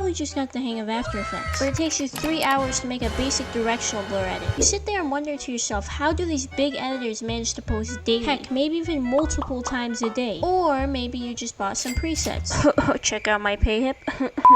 probably just got the hang of After Effects, but it takes you 3 hours to make a basic directional blur edit. You sit there and wonder to yourself, how do these big editors manage to post daily? Heck, maybe even multiple times a day. Or maybe you just bought some presets. Check out my PayHip.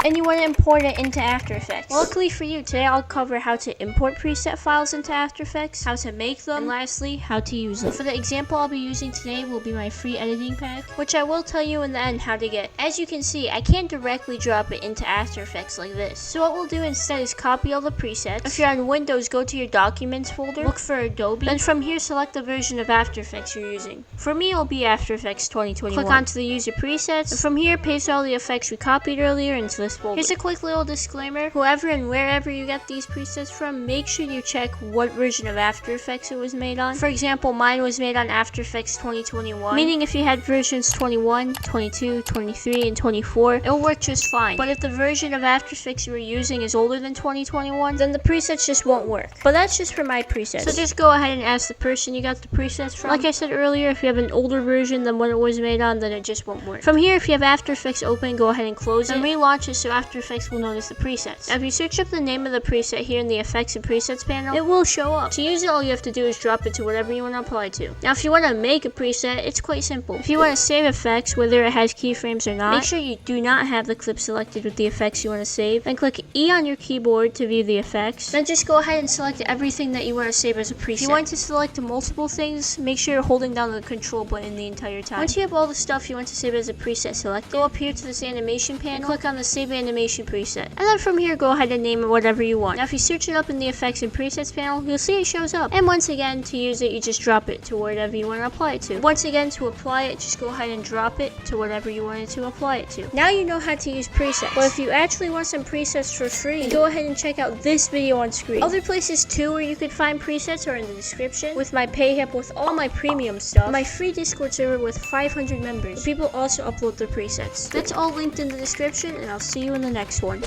And you want to import it into After Effects. Luckily for you, today I'll cover how to import preset files into After Effects, how to make them, and lastly, how to use them. For the example I'll be using today will be my free editing pack, which I will tell you in the end how to get. As you can see, I can't directly drop it into After Effects like this. So what we'll do instead is copy all the presets. If you're on Windows, go to your Documents folder, look for Adobe, then from here select the version of After Effects you're using. For me, it'll be After Effects 2021. Click onto the user presets, and from here paste all the effects we copied earlier into this folder. Here's a quick little disclaimer: whoever and wherever you get these presets from, make sure you check what version of After Effects it was made on. For example, mine was made on After Effects 2021, meaning if you had versions 21, 22, 23, and 24, it'll work just fine. But if the version of After Effects you were using is older than 2021, then the presets just won't work. But that's just for my presets. So just go ahead and ask the person you got the presets from. Like I said earlier, if you have an older version than what it was made on, then it just won't work. From here, if you have After Effects open, go ahead and close it and relaunch it so After Effects will notice the presets. Now, if you search up the name of the preset here in the Effects and Presets panel, it will show up. To use it, all you have to do is drop it to whatever you want to apply to. Now, if you want to make a preset, it's quite simple. If you want to save effects, whether it has keyframes or not, make sure you do not have the clip selected with the effects you want to save. Then click E on your keyboard to view the effects. Then just go ahead and select everything that you want to save as a preset. If you want to select multiple things, make sure you're holding down the control button the entire time. Once you have all the stuff you want to save as a preset selected, go up here to this animation panel and click on the Save Animation preset. And then from here, go ahead and name it whatever you want. Now, if you search it up in the Effects and Presets panel, you'll see it shows up. And once again, to use it, you just drop it to whatever you want to apply it to. Once again, to apply it, just go ahead and drop it to whatever you wanted to apply it to. Now you know how to use presets. But if you actually want some presets for free, go ahead and check out this video on screen. Other places too where you could find presets are in the description, with my PayHip with all my premium stuff, my free Discord server with 500 members. People also upload their presets. That's all linked in the description, and I'll see you in the next one.